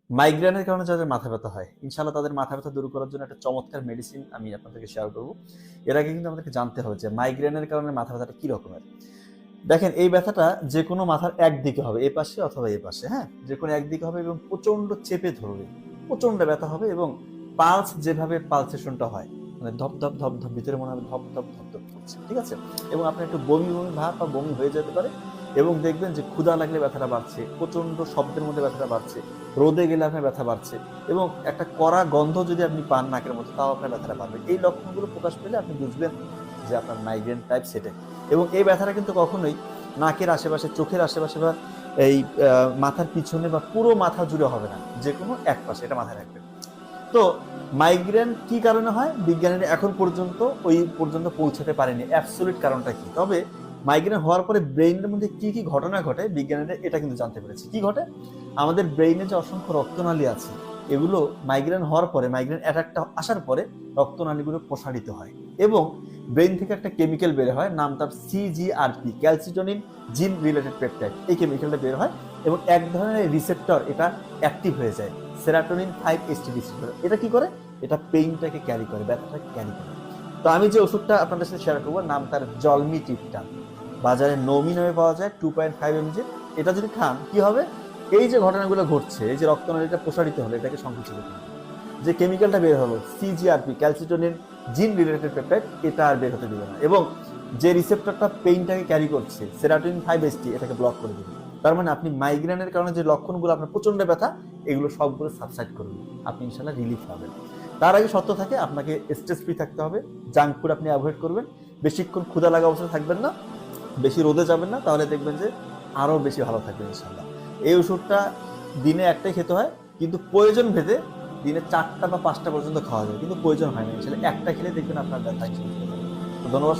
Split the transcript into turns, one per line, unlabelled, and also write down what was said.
মাইগ্রেনের কারণে যাদের মাথা ব্যথা হয়, ইনশাআল্লাহ তাদের মাথা ব্যথা দূর করার জন্য একটা চমৎকার মেডিসিন আমি আপনাদেরকে শেয়ার করব। এর আগে কিন্তু আমাদেরকে জানতে হবে যে মাইগ্রেনের কারণে মাথা ব্যথাটা কি রকমের। দেখেন, এই ব্যথাটা যে কোনো মাথার একদিকে হবে, এ পাশে অথবা এ পাশে, হ্যাঁ, যে কোনো একদিকে হবে এবং প্রচন্ড চেপে ধরবে, প্রচন্ড ব্যথা হবে এবং পালস যেভাবে পালসেশনটা হয়, মানে ধপ ধপ ধপ ধপ ভিতরে মনে হবে ধপ ধপ ধপ ধপ করছে, ঠিক আছে। এবং আপনার একটু বমি বমি ভাব বা বমি হয়ে যেতে পারে এবং দেখবেন যে ক্ষুধা লাগলে ব্যথাটা বাড়ছে, প্রচন্ড শব্দের মধ্যে ব্যথাটা বাড়ছে, রোদে গেলে আপনার ব্যথা বাড়ছে এবং একটা কড়া গন্ধ যদি আপনি পান নাকের মধ্যে, তাও আপনার ব্যথাটা বাড়বে। এই লক্ষণগুলো প্রকাশ পেলে আপনি বুঝবেন যে আপনার মাইগ্রেন টাইপ সেটে। এবং এই ব্যথাটা কিন্তু কখনোই নাকের আশেপাশে, চোখের আশেপাশে বা এই মাথার পিছনে বা পুরো মাথা জুড়ে হবে না, যে কোনো এক পাশে, এটা মাথায় রাখবেন। তো মাইগ্রেন কি কারণে হয়, বিজ্ঞানীরা এখন পর্যন্ত ওই পর্যন্ত পৌঁছাতে পারেনি অ্যাবসলিউট কারণটা কি। তবে মাইগ্রেন হওয়ার পরে ব্রেইনের মধ্যে কি কি ঘটনা ঘটে, বিজ্ঞানীরা এটা কিন্তু জানতে পেরেছে। কি ঘটে, আমাদের ব্রেইনে যে অসংখ্য রক্তনালী আছে, এগুলো মাইগ্রেন হওয়ার পরে, মাইগ্রেন অ্যাটাকটা আসার পরে রক্তনালীগুলো প্রসারিত হয় এবং ব্রেইন থেকে একটা কেমিক্যাল বের হয়, নাম তার সিজিআরপি, ক্যালসিটোনিন জিন রিলেটেড পেপটাইড। এই কেমিক্যালটা বের হয় এবং এক ধরনের রিসেপ্টর এটা অ্যাক্টিভ হয়ে যায়, সেরাটোনিন 5-HT রিসেপ্টর। এটা কি করে, এটা পেইনটাকে ক্যারি করে, ব্যথাটাকে ক্যারি করে। তো আমি যে ওষুধটা আপনাদের সাথে শেয়ার করবো, নাম তার জলমিট্রিপটান, বাজারে নমি নামে পাওয়া যায়, 2.5 mg। এটা যদি খান কি হবে, এই যে ঘটনাগুলো ঘটছে, এই যে রক্তনালীটা প্রসারিত হলো, এটাকে সংকুচিত করবে, যে কেমিক্যালটা বের হলো সিজিআরপি, ক্যালসিটোনিন জিন রিলেটেড পেপটাইড, এটা আর বের হতে দিবে না এবং যে রিসেপ্টরটা পেইনটাকে ক্যারি করছে, সেরাটোনিন 5-HT, এটাকে ব্লক করে দিবে। তার মানে আপনি মাইগ্রেনের কারণে যে লক্ষণগুলো, আপনার প্রচন্ড ব্যথা, এগুলো সবগুলো সাবসাইড করবে, আপনি ইনশাআল্লাহ রিলিফ পাবেন। তার আগে শর্ত থাকে, আপনাকে স্ট্রেস ফ্রি থাকতে হবে, জাঙ্ক ফুড আপনি অ্যাভয়েড করবেন, বেশিক্ষণ ক্ষুধা লাগা অবস্থায় থাকবেন না, বেশি রোদে যাবেন না, তাহলে দেখবেন যে আরো বেশি ভালো থাকবেন ইনশাআল্লাহ। এই ওষুধটা দিনে একটাই খেতে হয়, কিন্তু প্রয়োজন ভেদে দিনে 4টা বা 5টা পর্যন্ত খাওয়া যায়, কিন্তু প্রয়োজন হয় না, আসলে একটা খেলে দেখবেন আপনার ব্যথা। তো ধন্যবাদ।